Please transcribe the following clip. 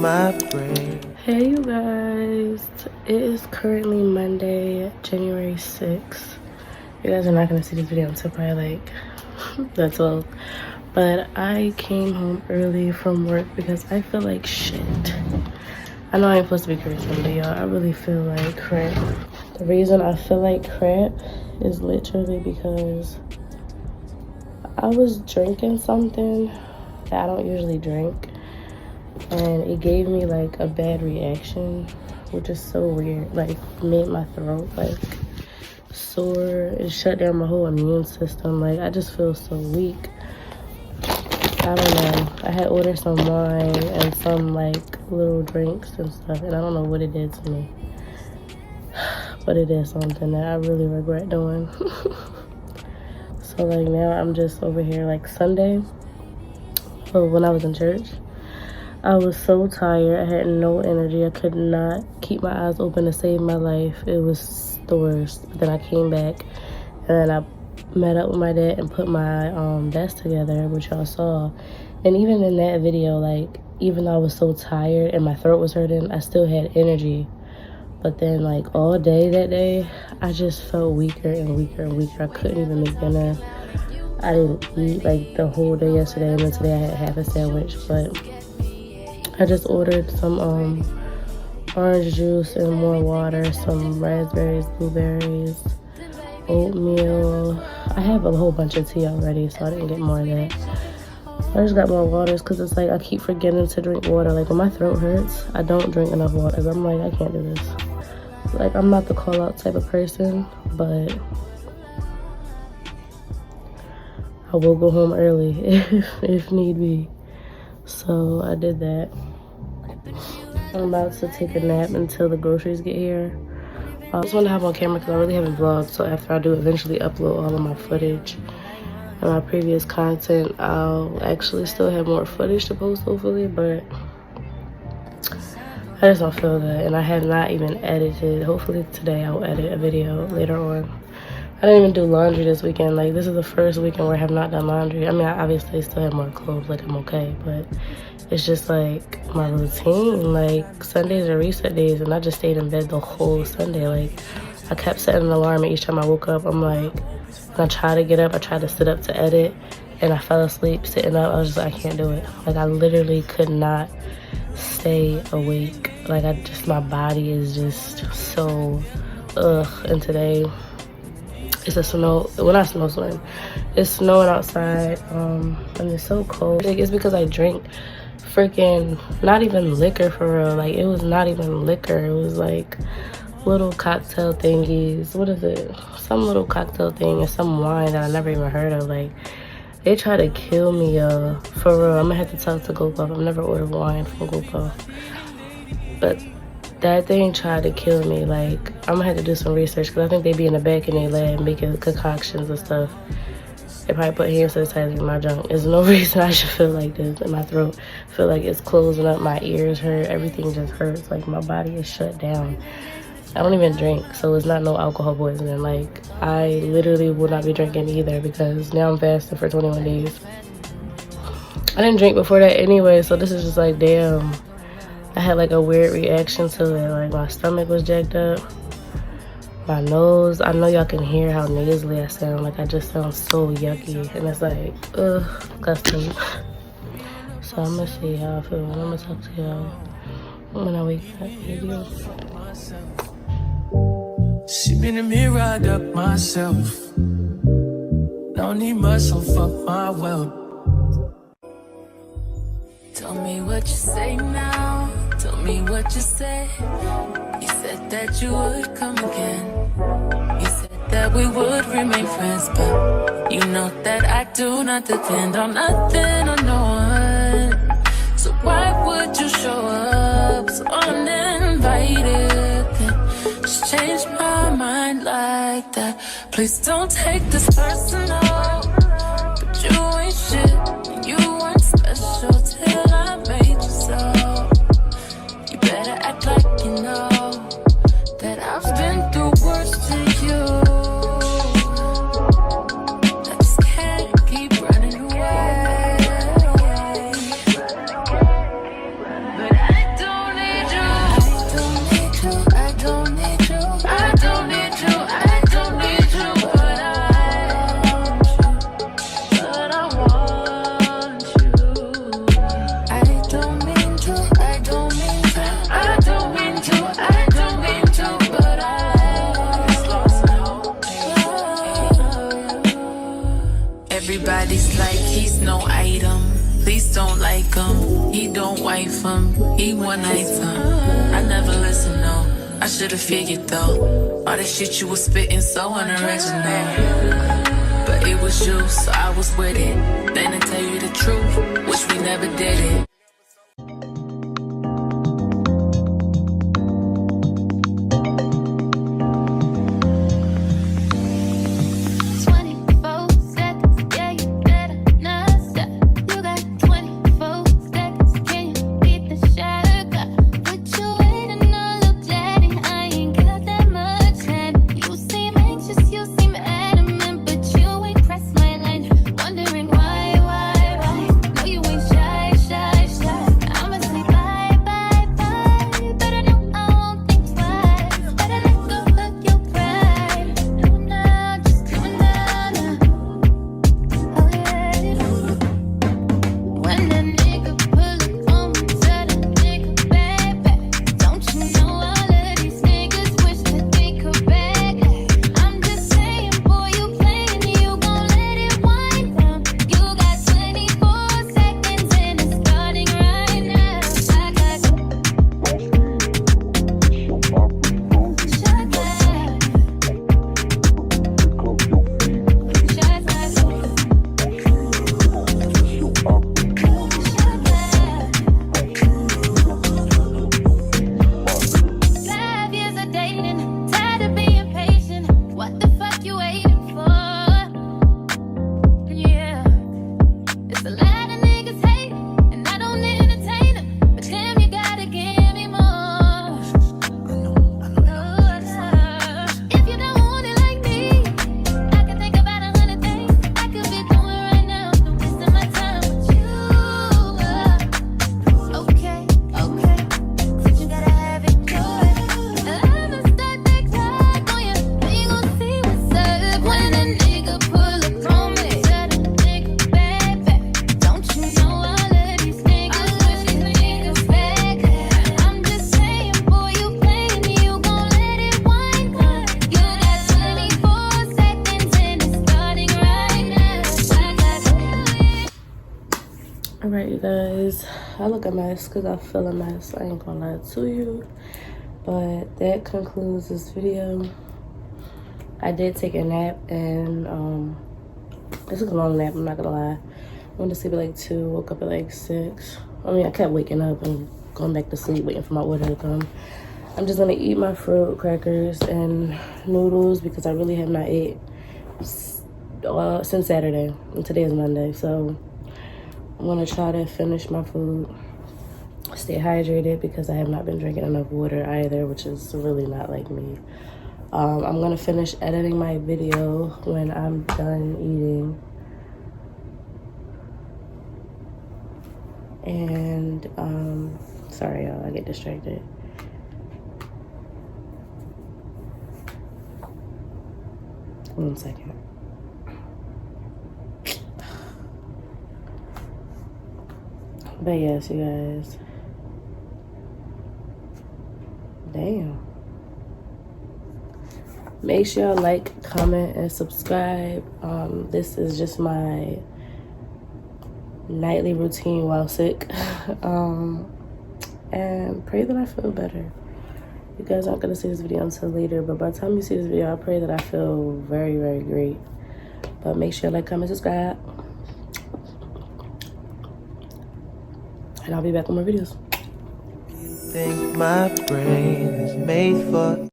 my brain. Hey you guys, it is currently Monday, January 6th. You guys are not going to see this video until probably like the 12th. But I came home early from work because I feel like shit. I know I ain't supposed to be cursing, but y'all, I really feel like crap. The reason I feel like crap is literally because I was drinking something that I don't usually drink. And it gave me like a bad reaction, which is so weird. Like made my throat like sore. It shut down my whole immune system. Like I just feel so weak. I don't know. I had ordered some wine and some like little drinks and stuff, and I don't know what it did to me. But it is something that I really regret doing. So like now I'm just over here like Sunday. Well, when I was in church, I was so tired. I had no energy. I could not keep my eyes open to save my life. It was the worst. But then I came back and I met up with my dad and put my desk together, which y'all saw. And even in that video, like, even though I was so tired and my throat was hurting, I still had energy. But then, like, all day that day, I just felt weaker and weaker and weaker. I couldn't even make dinner. I didn't eat, like, the whole day yesterday. And then today I had half a sandwich. But I just ordered some orange juice and more water, some raspberries, blueberries, oatmeal. I have a whole bunch of tea already, so I didn't get more of that. I just got more waters because it's like I keep forgetting to drink water. Like when my throat hurts, I don't drink enough water. I'm like, I can't do this. Like I'm not the call out type of person, but I will go home early if need be. So I did that. I'm about to take a nap until the groceries get here. I just want to have on camera because I really haven't vlogged. So after I do eventually upload all of my footage and my previous content, I'll actually still have more footage to post hopefully. But I just don't feel good. And I have not even edited. Hopefully today I'll edit a video later on. I didn't even do laundry this weekend. Like, this is the first weekend where I have not done laundry. I mean, I obviously still have more clothes, like, I'm okay. But it's just, like, my routine. Like, Sundays are reset days, and I just stayed in bed the whole Sunday. Like, I kept setting an alarm, and each time I woke up, I'm like, when I try to get up, I try to sit up to edit, and I fell asleep sitting up. I was just like, I can't do it. Like, I literally could not stay awake. Like, my body is just so, ugh. And today, it's a snow, well not snowstorm, it's snowing outside, and it's so cold. Like, it's because I drink freaking, not even liquor for real. Like, it was not even liquor. It was like little cocktail thingies. What is it? Some little cocktail thing and some wine that I never even heard of. Like, they try to kill me, for real. I'm gonna have to talk to GoPuff. I've never ordered wine from GoPuff. But that thing tried to kill me. Like, I'm gonna have to do some research because I think they be in the back in their lab making concoctions and stuff. They probably put hand sanitizer in my junk. There's no reason I should feel like this in my throat. I feel like it's closing up. My ears hurt. Everything just hurts. Like, my body is shut down. I don't even drink, so it's not no alcohol poisoning. Like, I literally will not be drinking either because now I'm fasting for 21 days. I didn't drink before that anyway, so this is just like, damn. I had like a weird reaction to it. Like, my stomach was jacked up. My nose, I know y'all can hear how nasally I sound. Like, I just sound so yucky. And it's like, ugh, disgusting. So I'm gonna see how I feel. I'm gonna talk to y'all when I wake up. Maybe. See me in the mirror, I duck myself. Don't need muscle, fuck my wealth. Tell me what you say now. Tell me what you say. You said that you would come again. You said that we would remain friends, but you know that I do not depend on nothing or no one. So why would you show up so uninvited? Just change my mind like that. Please don't take this personal, but you ain't shit. You weren't special till I made you so. You better act like you know that I've been through worse to you. I just can't keep running away, but I do no item. Please don't like him. He don't wife him. He one item. I never listen, no. I should've figured though. All that shit you was spitting so unoriginal. But it was you, so I was with it. Then to tell you the truth, wish we never did it. Alright, you guys, I look a mess because I feel a mess. I ain't gonna lie to you. But that concludes this video. I did take a nap, and this was a long nap, I'm not gonna lie. I went to sleep at like 2, woke up at like 6. I mean, I kept waking up and going back to sleep, waiting for my order to come. I'm just gonna eat my fruit, crackers, and noodles because I really have not ate since Saturday, and today is Monday, so I'm gonna try to finish my food, stay hydrated because I have not been drinking enough water either, which is really not like me. I'm gonna finish editing my video when I'm done eating. And sorry y'all, I get distracted. One second. But yes, you guys. Damn. Make sure y'all like, comment, and subscribe. This is just my nightly routine while sick. And pray that I feel better. You guys aren't gonna see this video until later, but by the time you see this video, I pray that I feel very, very great. But make sure you like, comment, subscribe. And I'll be back with more videos. You think my brain is made for